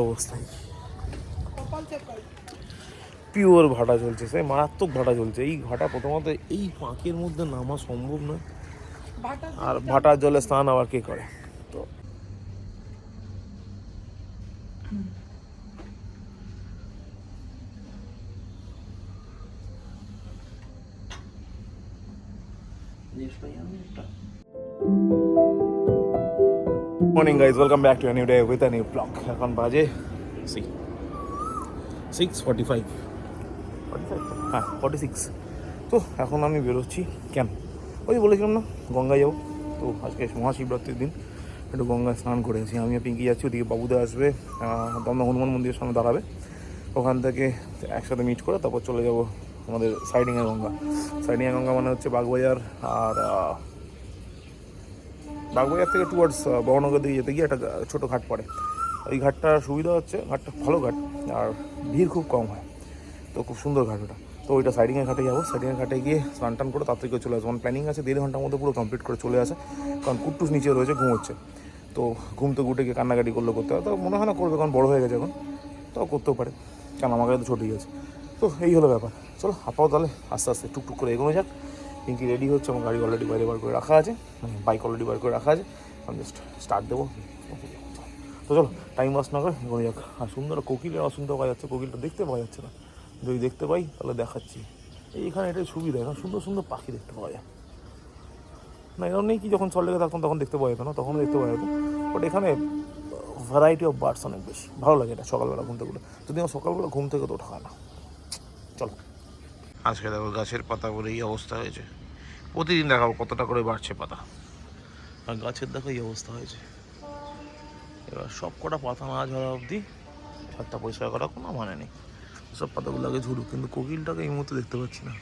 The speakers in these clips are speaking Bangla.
অবস্থায় পিওর ভাটা চলছে, সে মারাত্মক ভাটা চলছে। এই ভাটা প্রথমত এই পাঁকের মধ্যে নামা সম্ভব নয়, আর ভাটার জলে স্নান আবার কে করে? তো morning guys, welcome back to a new day with a new blog. এখন বাজে 6:45, হ্যাঁ 46। তো এখন আমি বেরোচ্ছি। কেন? ওই বলেছিলাম না গঙ্গায় যাবো, তো আজকে মহাশিবরাত্রির দিন একটু গঙ্গায় স্নান করেছি। আমি আর পিঙ্কি যাচ্ছি, ওদিকে বাবুদা আসবে, দমদম হনুমান মন্দিরের সামনে দাঁড়াবে, ওখান থেকে একসাথে মিট করে তারপর চলে যাব আমাদের সাইডিংয়ে গঙ্গা। সাইডিংয়ে গঙ্গা মানে হচ্ছে বাগবাজার, আর বাগবাজার থেকে টুয়ার্ডস বহনগর দিকে যেতে গিয়ে একটা ছোটো ঘাট পড়ে। ওই ঘাটটার সুবিধা হচ্ছে, ঘাটটা ভালো ঘাট আর ভিড় খুব কম হয়, তো খুব সুন্দর ঘাট ওটা। তো ওইটা সাইডিংয়ের ঘাটে যাবো, সাইডিংয়ের ঘাটে গিয়ে স্নান টান করে তাড়াতাড়ি করে চলে আসবো। আমার প্ল্যানিং আছে 1.5 ঘন্টার মধ্যে পুরো কমপ্লিট করে চলে আসে, কারণ কুট্টুস নিচে রয়েছে, ঘুমোচ্ছে। তো ঘুম তো উঠে গিয়ে কান্নাকাটি করলে করতে হয়, তো মনে হয় না করবে, কারণ বড়ো হয়ে গেছে এখন, তাও করতেও পারে, কারণ আমার কাছে তো ছোটই আছে। তো এই হলো ব্যাপার। চলো আপাতত তাহলে আস্তে আস্তে টুকটুক করে এগোনো যাক। পিঙ্কি রেডি হচ্ছে, আমার গাড়ি অলরেডি বাইরে বার করে রাখা আছে, মানে বাইক অলরেডি বার করে রাখা আছে, আমি জাস্ট স্টার্ট দেবো। তো চলো টাইম ওয়াস্ট না করে এগোনো যাক। আর সুন্দর কোকিলের অসুন্দর পাওয়া যাচ্ছে, কোকিলটা দেখতে পাওয়া যাচ্ছে না, যদি দেখতে পাই তাহলে দেখাচ্ছি। এইখানে এটাই সুবিধা, এখানে সুন্দর সুন্দর পাখি দেখতে পাওয়া যায়। না এরকম নেই কি যখন লেগে থাকতাম তখন দেখতে পাওয়া যেত না, তখনও দেখতে পাওয়া যেত, বাট এখানে ভ্যারাইটি অফ বার্ডস অনেক বেশি ভালো লাগে। এটা সকালবেলা ঘুম থেকে উঠে, যদি আমার সকালবেলা ঘুম থেকে তো ওঠা হয় না। চলো আজকে দেখো গাছের পাতা বলে এই অবস্থা হয়েছে, প্রতিদিন দেখাবো কতটা করে বাড়ছে পাতা, আর গাছের দেখো এই অবস্থা হয়েছে। এবার সব কটা পাতা না ঝরা অবধি ছাদটা পরিষ্কার করা কোনো মানে নেই, সব পাতাগুলো আগে ঝুড়ুক। কিন্তু কোকিলটাকে এই মুহূর্তে দেখতে পাচ্ছি না,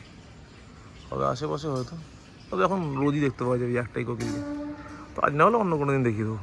তবে আশেপাশে হয়তো, তবে এখন রোজই দেখতে পাওয়া যাবে একটাই কোকিলকে, তো আজ না হলে অন্য কোনো দিন দেখিয়ে দেবো।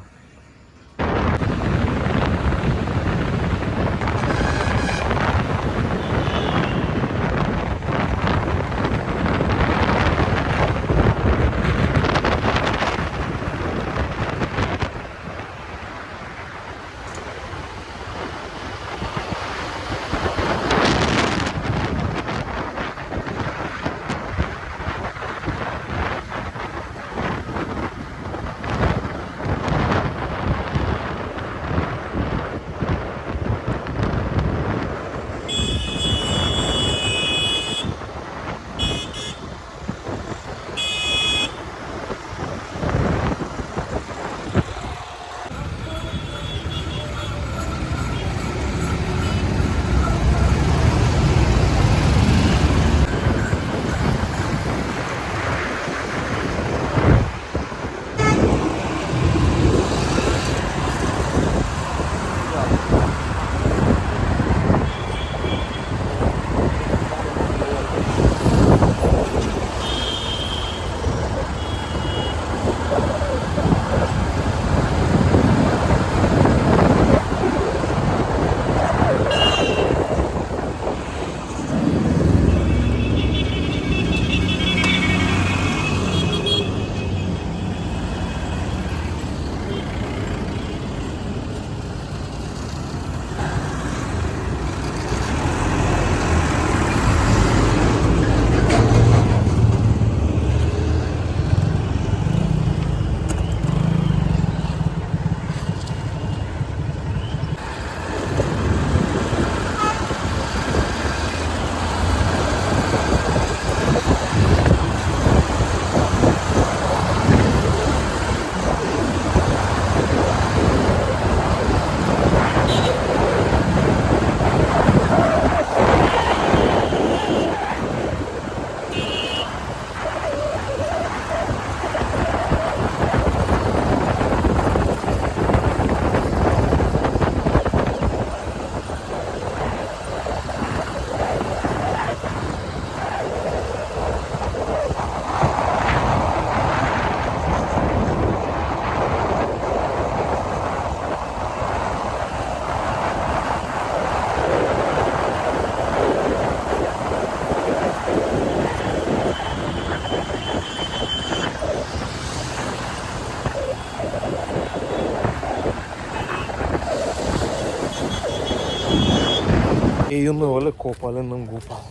এই জন্য বলে কপালের নাম গোপাল।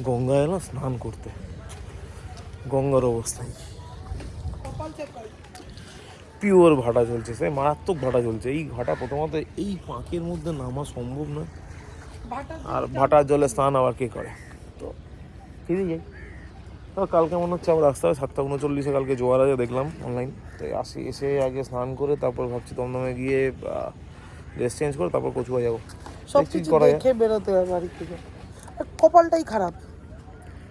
গঙ্গা এলো স্নান করতে, গঙ্গার অবস্থায় পিওর ভাটা চলছে, সে মারাত্মক ভাটা চলছে। এই ভাটা প্রথমত এই পাঁকের মধ্যে নামা সম্ভব নয়, আর ভাটার জলে স্নান আবার কে করে। তো ফিরে যাই। তো কালকে মনে হচ্ছে আমার রাস্তায় 7:39 কালকে জোয়ার আছে দেখলাম অনলাইন। তো এসে আগে স্নান করে তারপর ভাবছি দমদমে গিয়ে ড্রেস চেঞ্জ করে তারপর কচুয়া যাবো। সব কিছু দেখে বেরোতে হয় বাড়ি থেকে। কপালটাই খারাপ,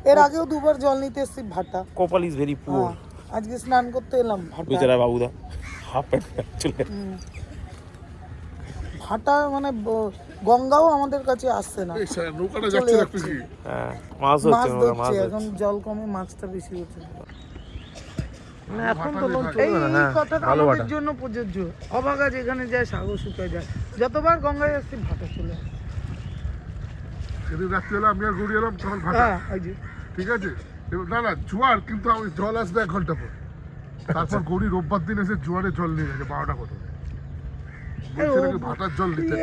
এর আগেও দুবার জল নিতে এসেছি ভাটা। কপাল ইজ ভেরি পুয়ার। আজকে স্নান করতে এলাম ভাটা। বেচারা বাবুদা হাফ প্যান্ট চলে ভাটা মানে গঙ্গাও আমাদের কাছে আসছে না, নৌকাটা যাচ্ছে দেখতে কি? হ্যাঁ, মাছ মাছ হচ্ছে, মাছ ধরছে এখন, হচ্ছে। জল কমে মাছটা বেশি হচ্ছে। না এখন তো লোন এই চলবে না। হ্যাঁ, কথাটা ভালো আমাদের ভাটা। জন্য প্রযোজ্য। অবাগা যেখানে যায় সাগর শুকায় যায়, যতবার গঙ্গায় আসছি ভাটা চলে আসে। সেদিন রাত্রে এলাম, আমি আর ঘুরে এলাম, তখন ভাটা। হ্যাঁ, ওই যে ঠিক আছে, এবার না জোয়ার, কিন্তু আমি জল আসবে 1 ঘন্টা পর। তারপর গৌরী রোববার দিন এসে জোয়ারে জল নিয়ে গেছে 12টা কত বলছে নাকি ভাটার জল নিতে।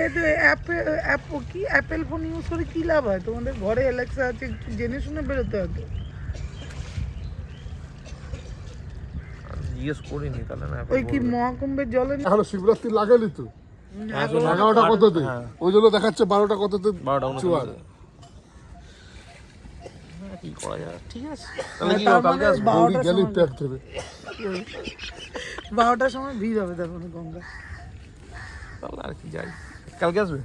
অ্যাপেল ফোন ইউজ করে কি লাভ হয়? তোমাদের ঘরে অ্যালেক্সা আছে, একটু জেনে শুনে বেরোতে হবে। জিজ্ঞেস করিনি তাহলে না। ওই কি মহাকুম্ভের জলে এখনো শিবরাত্রি লাগেনি তো, 11টা কততে, ওই জন্য দেখাচ্ছে 12টা কততে 12টা জোয়ার। কি করা যায়, ঠিক আছে তাহলে কি তার কালকে মানে আসবো? গৌরী 12টার গেলেই সময়- ট্যাগ দেবে। 12টার সময় ভিড় হবে তার মানে গঙ্গা। তাহলে আর কি যাই, কালকে আসবে?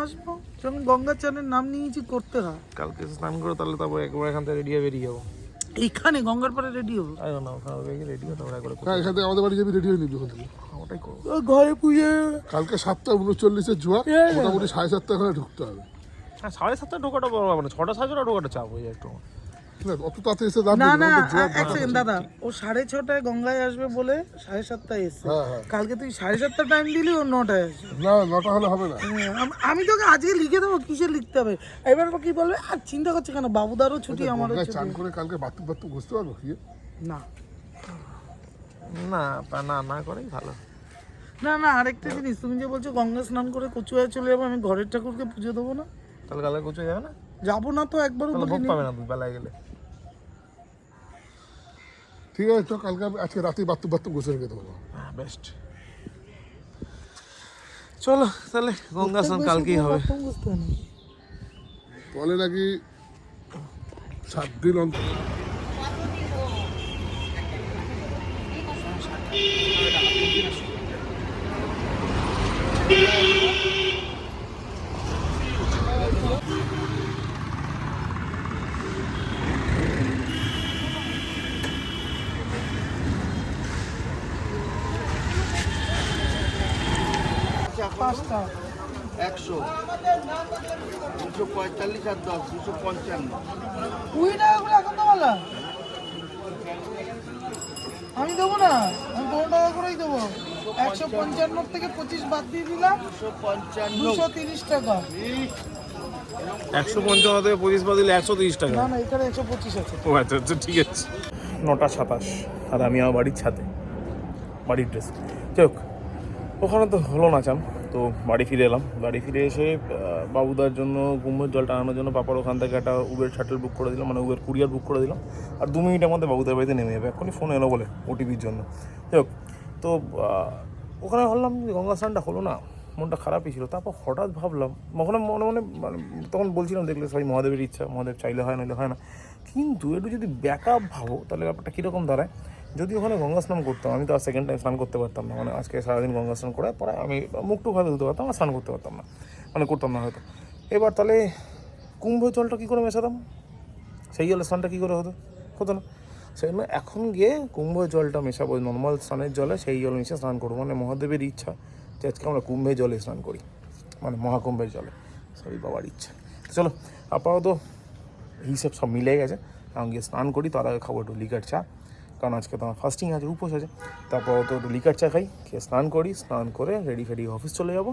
আসবো, যখন গঙ্গা চানের নাম নিয়েছি করতে হয়। কালকে স্নান করে তাহলে তারপর একবার এখান থেকে রেডি হয়ে বেরিয়ে যাবো। এইখানে গঙ্গার পরে রেডি হবো। আই ডোন্ট নো, ওখানে গিয়ে রেডি হয়ে তারপর একবার হ্যাঁ, এখান থেকে আমাদের বাড়ি যাবি, রেডি হয়ে নিবি ওখান থেকে। ওটাই করবো। ঘরে পুজো কালকে 7:39 জোয়ার, মোটামুটি 7:30 ওখানে ঢুকতে হবে। হ্যাঁ, 7:30 ঢোকাটা বড় ব্যাপার না, 6টা 7:30 ঢোকাটা চাপ হয়ে যায় একটু। ঠিক আছে, অত তাড়াতাড়ি এসে লাভ না নেই, না, আমাদের জোয়ার এক সেকেন্ড দাদা, ও 6:30টায় গঙ্গায় আসবে বলে 7:30টায় এসছে। হ্যাঁ, হ্যাঁ। কালকে তুই 7:30 টাইম দিলি, ও 9টায় আসবে। না, 9টা হলে হবে না। আমি তোকে আজকে লিখে দেবো কিসে লিখতে হবে। এবার ও কি বলবে, আর চিন্তা করছে কেন, বাবুদারও ছুটি আমারও গঙ্গায় ছুটি। চান করে কালকে বাথরুম বুঝতে পারবো কি? না না না না করেই ভালো। না না, আরেকটা জিনিস, তুমি যে বলছো গঙ্গা স্নান করে কচুয়ায় চলে যাবো, আমি ঘরের ঠাকুরকে পুজো দেবো না? তাহলে কালকে কোচে যাবে না? যাবো না তো, একবারও তাহলে ভোগ বলিনি। পাবে না তুই বেলায় গেলে। ঠিক আছে, তো কালকে আজকে রাতে বাথরুম গুছিয়ে রেখে দেবো। বেস্ট, চলো তাহলে গঙ্গা স্নান কালকেই হবে। প্রথম বুঝতে হয় না। বলে নাকি 7 দিন অন্তর। পাঁচটা 100, 245 আর 10, 255। 20 টাকা করে এখন তো বলা, আমি দেবো না, আমি 15 টাকা করেই দেবো। 155 থেকে 25 বাদ দিয়ে দিলাম, 230 টাকা। 155 থেকে 25 বাদ দিলে 130 টাকা। না না, এখানে 125 আছে। ও আচ্ছা আচ্ছা, ঠিক আছে। 9:27 আর আমি আমার বাড়ির ছাদে, বাড়ির ড্রেস। যাই হোক, ওখানে তো হলো না চান, তো বাড়ি ফিরে এলাম। বাড়ি ফিরে এসে বাবুদার জন্য কুম্ভের জলটা আনানোর জন্য পাপার ওখান থেকে একটা উবের শাটল বুক করে দিলাম, মানে উবের কুরিয়ার বুক করে দিলাম। আর 2 মিনিটের মধ্যে বাবুদার বাড়িতে নেমে যাবে, এখনই ফোন এলো বলে ওটিপির জন্য। যাই হোক, তো ওখানে ভাবলাম যে গঙ্গা স্নানটা হলো না, মনটা খারাপই ছিল। তারপর হঠাৎ ভাবলাম, মনে মনে মনে মানে তখন বলছিলাম, দেখলে সবাই মহাদেবের ইচ্ছা, মহাদেব চাইলে হয়, নইলে হয় না। কিন্তু একটু যদি ব্যাকআপ ভাবো তাহলে ব্যাপারটা কীরকম দাঁড়ায়। যদি ওখানে গঙ্গা স্নান করতাম, আমি তো আর সেকেন্ড টাইম স্নান করতে পারতাম না। মানে আজকে সারাদিন গঙ্গা স্নান করার পরে আমি মুখটুক হয়তো ধুতে পারতাম, আর স্নান করতে পারতাম না, মানে করতাম না হয়তো। এবার তাহলে কুম্ভ জলটা কী করে মেশাতাম, সেই জলে স্নানটা কী করে হতো না। সেই জন্য এখন গিয়ে কুম্ভ জলটা মেশাবো নর্মাল স্নানের জলে, সেই জল মিশে স্নান করবো। মানে মহাদেবের ইচ্ছা যে আজকে আমরা কুম্ভের জলে স্নান করি, মানে মহাকুম্ভের জলে, সবই বাবার ইচ্ছা। তো চলো, আপাতত হিসেব সব মিলে গেছে। আমি গিয়ে স্নান করি, তার আগে খাবো একটু লিকার চা, কারণ আজকে তো আমার ফাস্টিং আছে, উপোস আছে। তারপর তো একটু লিকার চা খাই, খেয়ে স্নান করি, স্নান করে রেডি ফেডি অফিস চলে যাব।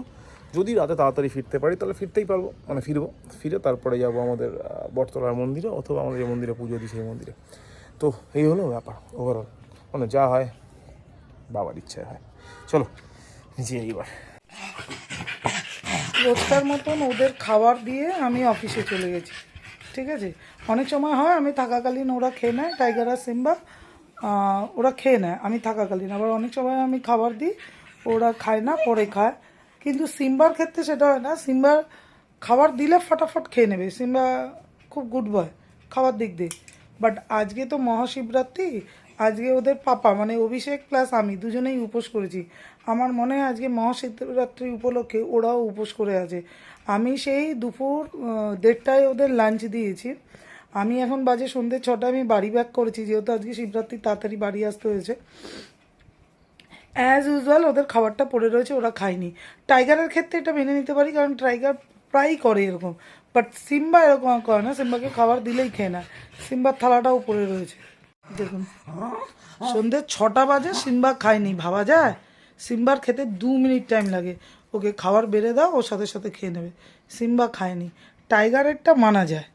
যদি রাতে তাড়াতাড়ি ফিরতে পারি তাহলে ফিরতেই পারবো, মানে ফিরবো, ফিরে তারপরে যাবো আমাদের বটতলার মন্দিরে, অথবা আমাদের যে মন্দিরে পুজো দিই সেই মন্দিরে। তো এই হলো ব্যাপার ওভারঅল, মানে যা হয় বাবার ইচ্ছায় হয়। চলো নিচে এইবার রোজকার মতন ওদের খাবার দিয়ে আমি অফিসে চলে গেছি, ঠিক আছে। অনেক সময় হয় আমি থাকাকালীন ওরা খেয়ে নেয়, টাইগার আর সিম্বা ওরা খেয়ে নেয় আমি থাকাকালীন, আবার অনেক সময় আমি খাবার দিই ওরা খায় না, পরে খায়। কিন্তু সিম্বার ক্ষেত্রে সেটা হয় না, সিম্বার খাবার দিলে ফটাফট খেয়ে নেবে, সিম্বা খুব গুড বয় খাবার দিক দিয়ে। বাট আজকে তো মহাশিবরাত্রি, আজকে ওদের পাপা মানে অভিষেক প্লাস আমি দুজনেই উপোস করেছি। আমার মনে হয় আজকে মহাশিবরাত্রি উপলক্ষে ওরাও উপোস করে আছে। আমি সেই দুপুর 1:30টায় ওদের লাঞ্চ দিয়েছি। আমি এখন বাজে সন্ধ্যে 6টা, আমি বাড়ি ব্যাক করেছি যেহেতু আজকে শিবরাত্রি, তাড়াতাড়ি বাড়ি আসতে হয়েছে। অ্যাজ ইউজুয়াল ওদের খাবারটা পড়ে রয়েছে, ওরা খায়নি। টাইগারের ক্ষেত্রে এটা মেনে নিতে পারি কারণ টাইগার প্রায়ই করে এরকম, বাট সিম্বা এরকম করে না, সিম্বাকে খাবার দিলেই খেয়ে না। সিম্বার থালাটাও পড়ে রয়েছে দেখুন, সন্ধ্যে 6টা বাজে সিম্বা খায়নি, ভাবা যায়? সিম্বার খেতে 2 মিনিট টাইম লাগে, ওকে খাবার বেড়ে দাও ওর সাথে সাথে খেয়ে নেবে। সিম্বা খায়নি। টাইগারেরটা মানা যায়,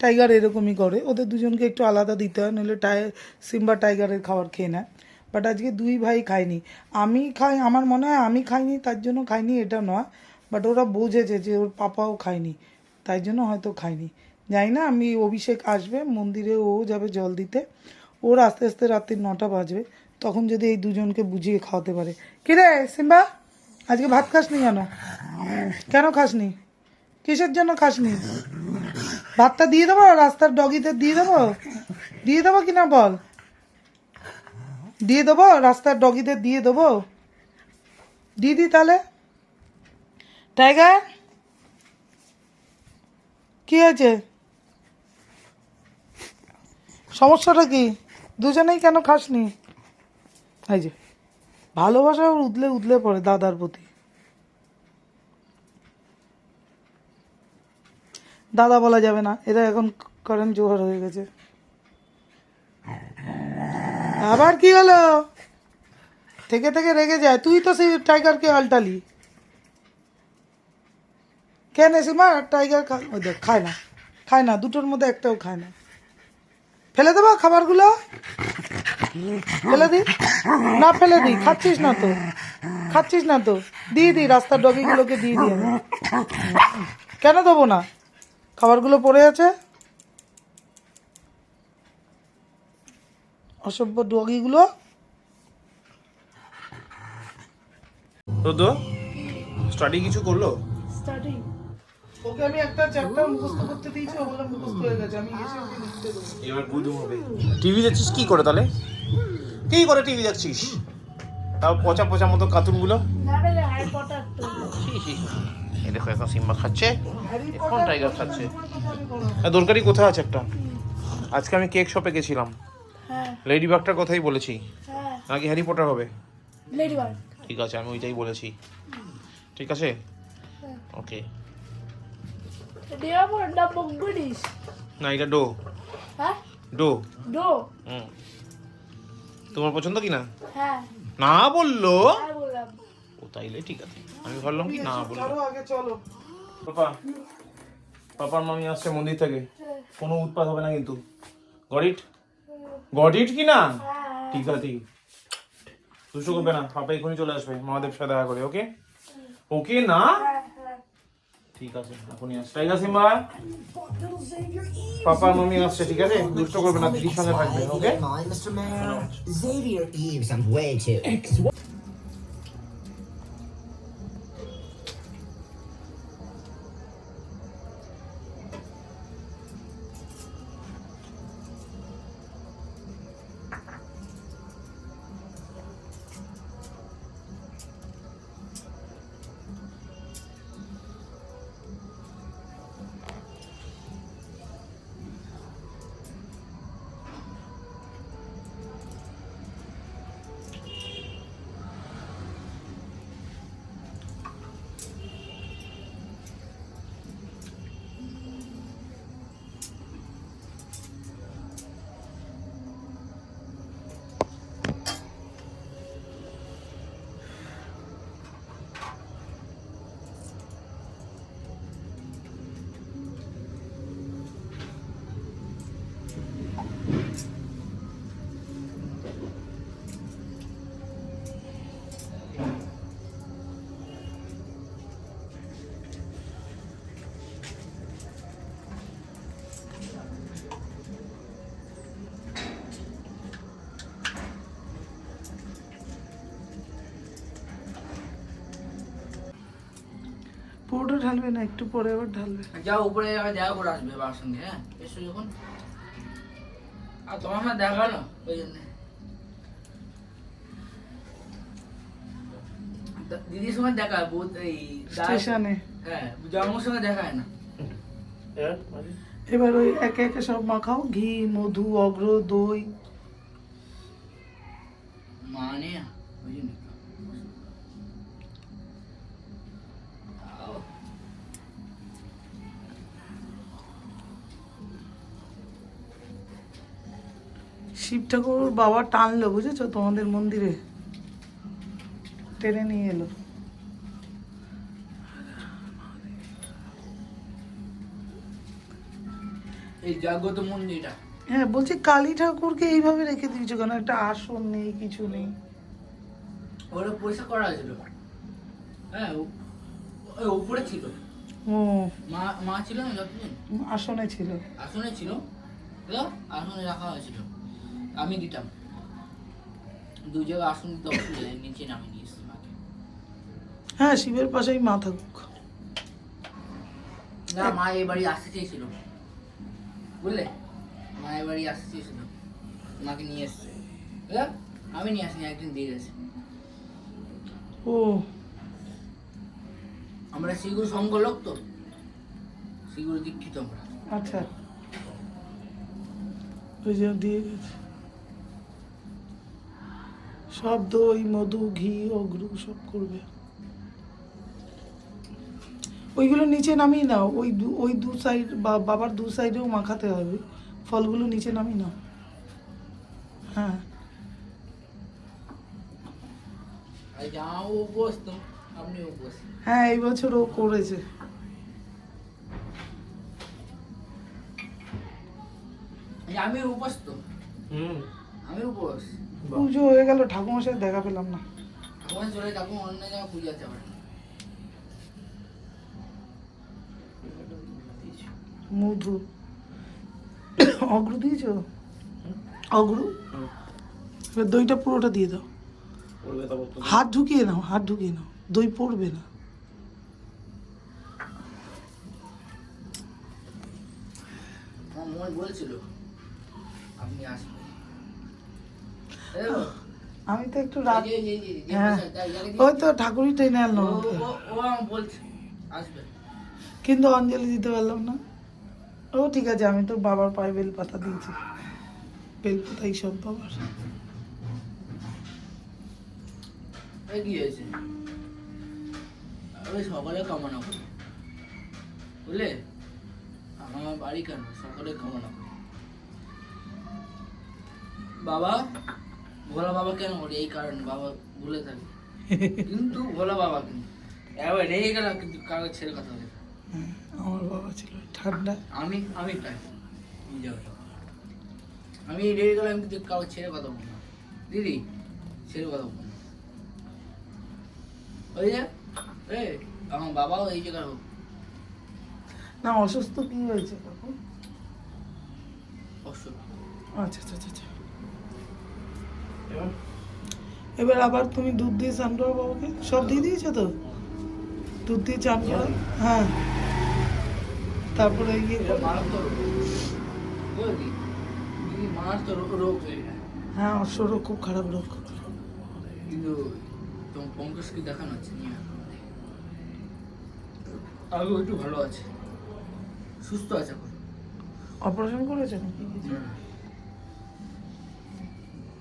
টাইগার এরকমই করে, ওদের দুজনকে একটু আলাদা দিতে হয়, নইলে সিম্বা টাইগারের খাবার খেয়ে নেয়। বাট আজকে দুই ভাই খায়নি। আমি খাই, আমার মনে হয় আমি খাইনি তার জন্য খাইনি এটা নয়, বাট ওরা বুঝেছে যে ওর পাপাও খায়নি তাই জন্য হয়তো খায়নি, জানি না। আমি অভিষেক আসবে মন্দিরে, ও যাবে জল দিতে, ওর আস্তে আস্তে রাত্রি 9টা বাজবে, তখন যদি এই দুজনকে বুঝিয়ে খাওয়াতে পারে। কিরে সিম্বা, আজকে ভাত খাসনি কেন? কেন খাসনি? কিসের জন্য খাসনি? ভাতটা দিয়ে দেবো, রাস্তার ডগিদের দিয়ে দেবো, দিয়ে দেবো কিনা বল? দিয়ে দেবো, রাস্তার ডগিদের দিয়ে দেবো, দিয়ে দিই তাহলে। টাইগার কি হয়েছে, সমস্যাটা কি? দুজনেই কেন খাসনি? এই যে ভালোবাসা ওর উদলে উদলে পড়ে দাদার প্রতি। দাদা বলা যাবে না, এরা এখন কারেন্ট জোহর হয়ে গেছে। আবার কি হলো? থেকে থেকে রেগে যায়, তুই তো সেই টাইগারকে আলটালি কেন? সীমা টাইগার দেখ খায় না, খায় না, দুটোর মধ্যে একটাও খায় না। ফেলে দেবো খাবারগুলো, ফেলে দিই না, ফেলে দিই, খাচ্ছিস না তো, খাচ্ছিস না তো, দিয়ে দিই, রাস্তার ডগিগুলোকে দিয়ে দিই আমি। কেন দেবো না? খাবারগুলো পড়ে আছে, অসভ্য ডগিগুলো। তো স্টাডি কিছু করলো? স্টার্টিং ওকে আমি একটা চ্যাপ্টার মুখস্থ করতে দিয়েছি, ওগুলো মুখস্থ হয়ে গেছে, আমি এসে ওকে লিখতে দেবো। এবার বুঝতে হবে। টিভি দেখছিস কি করে তাহলে? কি করে টিভি দেখছিস? তাও পচা পচা মতো কার্টুনগুলো। এই দেখো এখন সিম্বা খাচ্ছে, এখন টাইগার খাচ্ছে। দরকারি কোথায় আছে একটা? আজকে আমি কেক শপে গেছিলাম, লেডি বাগটার কথাই বলেছি, নাকি হ্যারি পটার হবে? Lady bug. ঠিক আছে, আমি ওইটাই বলেছি, ঠিক আছে, ওকে। Dia mau dapet goodies. না এটা ডো, Hah? ডো। Do. হুম, তোমার পছন্দ কি না? হ্যাঁ, না বললো হ্যাঁ বললাম। ও, তাইলে ঠিক আছে, আমি ভাবলাম কি না বললো। চলো আগে চলো। পাপা, পাপার মামি আসছে মন্দির থেকে, কোনো উৎপাত হবে না কিন্তু। Got it? গট ইট কি না? ঠিক আছে, ঠিক, দুষ্টু করবে না, পাপা এখনই চলে আসবে মহাদেব সাথে দেখা করে, ওকে? ওকে না? ঠিক আছে, এখনই আসছে। টাইগার সিম্বা, পাপার মামি আসছে, ঠিক আছে, দুষ্ট করবে না, দিদির সঙ্গে থাকবে, ওকে? Mr. Mayor, Xavier Eves, I'm way too. পুরোটা ঢালবে না, একটু পরে আবার ঢালবে। যাও উপরে যাবে, দেখা করে আসবে বাবার সঙ্গে। হ্যাঁ এসো যখন। আর তোমার সাথে দেখা না ওই জন্য। দিদির সঙ্গে দেখা হয় বহুত, এই স্টেশনে। হ্যাঁ জন্মর সঙ্গে দেখা হয় না। এবার ওই একে একে সব মাখাও, ঘি, মধু, অগ্র, দই। মানে ওই জন্য শিব ঠাকুর বাবা টানলো, বুঝেছো, তোমাদের মন্দিরে টেনে নিয়ে এলো। এই জাগ্রত মন্দিরটা। হ্যাঁ বলছি, কালী ঠাকুরকে এইভাবে রেখে দিয়েছো কেন? একটা আসন নেই, কিছু নেই। ওটা পরিষ্কার করা হয়েছিল। হ্যাঁ ওই উপরে ছিল। ও মা মা ছিল না যতদিন আসনে ছিল। আসনে ছিল, বুঝলো? আসনে রাখা হয়েছিল, আমি দিতাম। দু জায়গায় আসন দিতে অসুবিধা, নিচে নামিয়ে নিয়ে এসেছি মাকে। হ্যাঁ, শিবের পাশেই মা থাকুক। না মা এই বাড়ি আসতে চেয়েছিল, বুঝলে? মা এই বাড়ি আসতে চেয়েছিল, মাকে নিয়ে এসছে, বুঝলে? আমি নিয়ে আসিনি, একদিন দিয়ে গেছে। ও আমরা শিগুর সঙ্গ লোক তো, শিগুর দীক্ষিত আমরা। আচ্ছা, ওই যে দিয়ে গেছে সব, দই, মধু, ঘি, অগ্র সব করবে। ওইগুলো নিচে নামিয়ে নাও, ওই দু সাইড, বাবার দু সাইডেও মাখাতে হবে। ফলগুলো নিচে নামিয়ে নাও। হ্যাঁ আর যাও বসতো, আপনিও বস। হ্যাঁ, এই বছর ও করেছে। আমি উপোস তো, আমি উপোস। পুজো হয়ে গেল, ঠাকুমশাই দেখা পেলাম না। আমার চলে যাবো অন্য জায়গায় পুজো আছে আবার। মধু, অগ্র দিয়েছো? অগ্র, এবার দইটা পুরোটা দিয়ে দাও। হাত ঢুকিয়ে নাও, হাত ঢুকিয়ে নাও, দই পড়বে না। আমার মন বলছিল আপনি আসবেন। আমি তো একটু রাত, এই যে হ্যাঁ প্রসাদ, ওই তো ঠাকুরই টেনে আনলো আমাকে। ও আমার বলছে আসবে। কিন্তু অঞ্জলি দিতে পারলাম না। ও ঠিক আছে, আমি তো বাবার পায়ে বেলপাতা দিয়েছি, বেলপাতা এইসব বাবার। এই কি হয়েছে? আমি সকালে কামনা করি, বুঝলে? আমার বাড়ি কেন সকালে কামনা করি। বাবা, ভোলা বাবা কেন করি? এই কারণে বাবা ভুলে থাকি, কিন্তু ভোলা বাবা কিন্তু এবার রেগে গেল, কিন্তু কারো ছেড়ে কথা বলে। হ্যাঁ, আমার বাবা ছিল ঠান্ডা। আমি প্রায় আমি রেগে গেলাম, কিন্তু কারো ছেড়ে কথা বলবো না। দিদি ছেড়ে কথা বলবো না। ওই যে আমার বাবাও এই জায়গায় হোক। না, অসুস্থ কি হয়েছে কাকু? অসুখ। আচ্ছা আচ্ছা আচ্ছা আচ্ছা। এবার আবার তুমি দুধ দিয়ে চান করো বাবাকে, সব দিয়ে দিয়েছো তো? দুধ দিয়ে চান করো, হ্যাঁ। তারপরে ইয়ে এটা করো। মারাত্মক রোগ। বুঝলি? দিদি মারাত্মক রোগ হয়ে যায়। হ্যাঁ, অশ্বরোগ খুব খারাপ রোগ। কিন্তু তোমার পঙ্কজকে দেখানো হচ্ছে নিয়ে, আগে একটু ভালো আছে, সুস্থ আছে এখন। অপারেশন করেছে নাকি?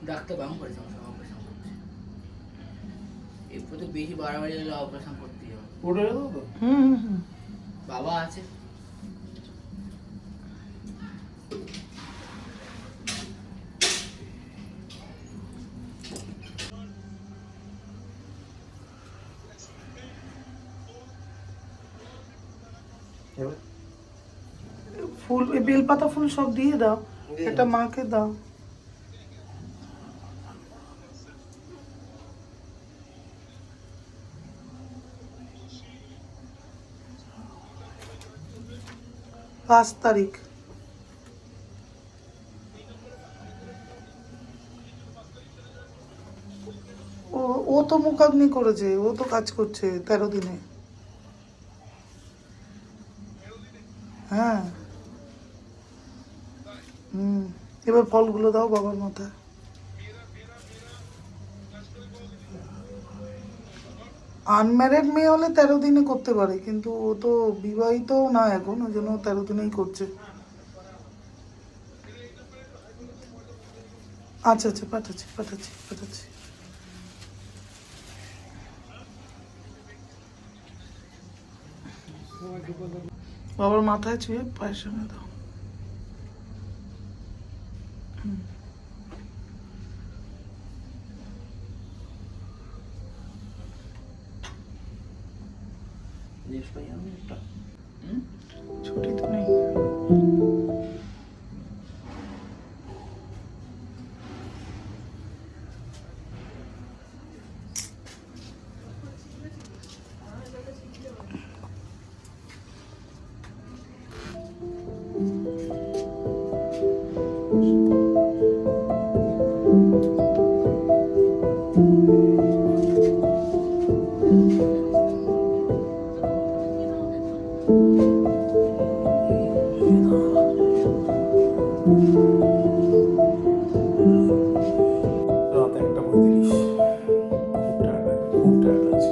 ডাক্তার বারণ করেছে আমার সব অপারেশন করতে। এরপর তো বেশি বাড়াবাড়ি হলে অপারেশন করতেই হবে। হুম হুম হুম। বাবা আছে। ফুল, এই বেলপাতা ফুল সব দিয়ে দাও, এটা মাকে দাও। পাঁচ তারিখ। ও তো মুখাগ্নি করেছে, ও তো কাজ করছে 13 দিনে। হ্যাঁ এবার ফলগুলো দাও বাবার মাথায়। আনম্যারিড মেয়ে হলে 13 দিনে করতে পারে, কিন্তু ও তো বিবাহিত না এখন, ওই জন্য 13 দিনেই করছে। আচ্ছা আচ্ছা, পাঠাচ্ছি পাঠাচ্ছি পাঠাচ্ছি। বাবার মাথায় ছুঁয়ে পায়ের সামনে দাও। ছুটি তো নেই। রাত 1:35, খুব টায়ার্ড লাগছে,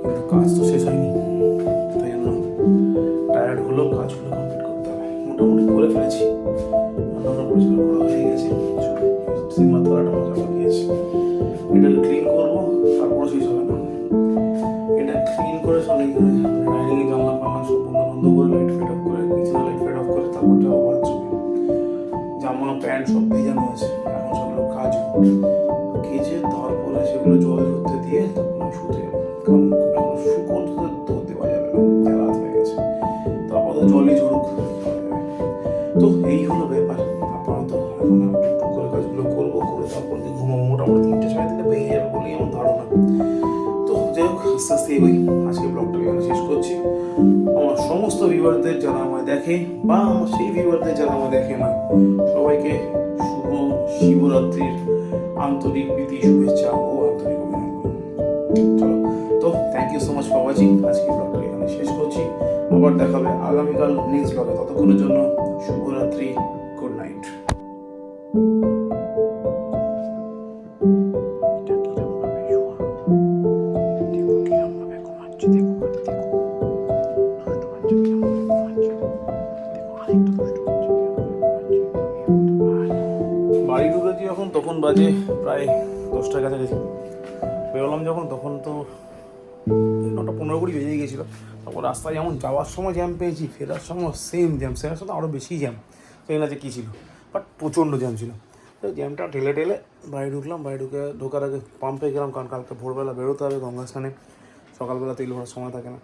কিন্তু কাজ তো শেষ হয়নি, তাই জন্য টায়ার্ড হলেও কাজগুলো কমপ্লিট করতে হবে। মোটামুটি করে ফেলেছি, রান্নাঘর পরিষ্কার করা হয়ে গেছে, সিনেমার তলাটা মজা বাকি আছে। এটাকে ক্লিন করবো, তারপরে শেষ হবে না। এটা ক্লিন করে সবাই ডাইনিংয়ে জানলা ফানলা সব বন্ধ করে লাইট ফেড অফ করে, কিচেনে লাইট ফেড অফ করে তারপর যাবো বাথরুমে। জামা প্যান্ট সব ভেজানো আছে, এখন সেগুলো কাচবো, কেচে তারপরে সেগুলো জল ধরতে দিয়ে তারপরে শুতে যাবো। কারণ এখন শুকনো তো দেওয়া যাবে না, রাত হয়ে গেছে, তারপর তো জলই ঝরুক। তো এই হলো ব্যাপার। আপাতত এখন টুকটুক করে কাজগুলো করবো, করে তারপর ঘুমাবো। মোটামুটি 3টে 3:30 বেজে যাবে বলেই আমার ধারণা। তো যাই হোক, আস্তে আস্তে এগোই। আজকে ব্লগটা এখানে শেষ করছি। আমার সমস্ত ভিউয়ারদের যারা আমায় দেখে বা আমার সেই ভিউয়ারদের যারা আমায় দেখে না, সবাইকে শুভ শিবরাত্রির আন্তরিক প্রীতি, শুভেচ্ছা ও আন্তরিক অভিনন্দন। চলো, তো thank you so much for watching. আজকে ব্লগটা এখানে শেষ করছি। আবার দেখা হবে আগামীকাল নেক্সট ব্লগে। ততক্ষণের জন্য শুভরাত্রি, গুড নাইট। বাড়ি ঢুকেছি যখন, তখন বাজে প্রায় 10টার কাছাকাছি। বেরোলাম যখন, তখন তো 9:15 বেজে গেছিলো। তারপর রাস্তায় যেমন যাওয়ার সময় জ্যাম পেয়েছি, ফেরার সময় সেম জ্যাম, ফেরার সময় আরও বেশি জ্যাম। সেই না যে কী ছিল, বাট প্রচণ্ড জ্যাম ছিল। তো জ্যামটা ঠেলে ঠেলে বাড়ি ঢুকলাম। বাড়ি ঢোকার আগে পাম্পে গেলাম, কারণ কালকে ভোরবেলা বেরোতে হবে গঙ্গা স্নানে। সকালবেলা তেল ভরার সময় থাকে না,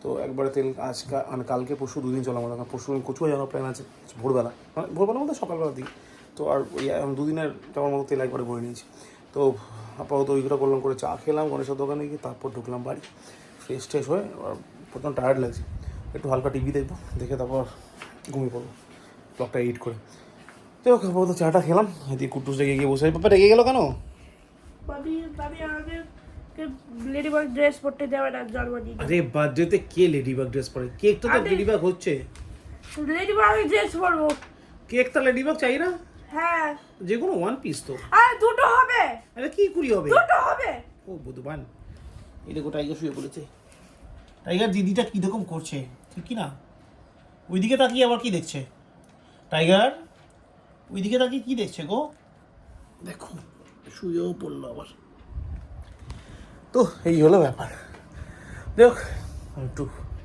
তো একবারে তেল আজকে মানে কালকে পরশু 2 দিন চলাম। কারণ পরশু কচুয়া যাওয়ার প্ল্যান আছে ভোরবেলা, মানে ভোরবেলা মধ্যে সকালবেলার দিকে। তো আর ওই 2 দিনের যাওয়ার মতো তেল একবারে ভরে নিয়েছি। তো আপাতত ওইগুলো করলাম, করে চা খেলাম গণেশের দোকানে গিয়ে, তারপর ঢুকলাম বাড়ি। ফ্রেশ ট্রেশ হয়ে আর প্রথম টায়ার্ড লাগছে, একটু হালকা টিভি দেখবো, দেখে তারপর ঘুমিয়ে পড়বো ব্লগটা এডিট করে। তো আপাতত চাটা খেলাম, এদিকে কুটুস রেগে গিয়ে বসে। বাবা রেগে গেল কেন? বাবি আমাকে লেডিবার্ড ড্রেস পরতে দেবে না জন্মদিন। আরে বার্থডেতে কে লেডিবাগ ড্রেস পরে? কেক তো লেডিবাগ হচ্ছে। লেডিবার্ড ড্রেস পরবো। কেক তো লেডিবাগ চাই না? হ্যাঁ, যে কোনো 1 পিস তো। আর দুটো হবে। আরে কি কুড়ি হবে? দুটো হবে। ও বুধবান, এই দেখো টাইগার শুয়ে পড়েছে। টাইগার দিদিটা কী রকম করছে, ঠিক কি না? ওইদিকে তাকিয়ে আবার কি দেখছে টাইগার? ওইদিকে তাকিয়ে কি দেখছে গো? দেখো শুয়েও পড়লো আবার। তো এই হলো ব্যাপার। দেখ একটু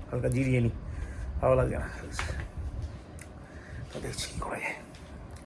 হালকা জিরিয়ে নিই, ভালো লাগে না। তো দেখছি কী করা যায়।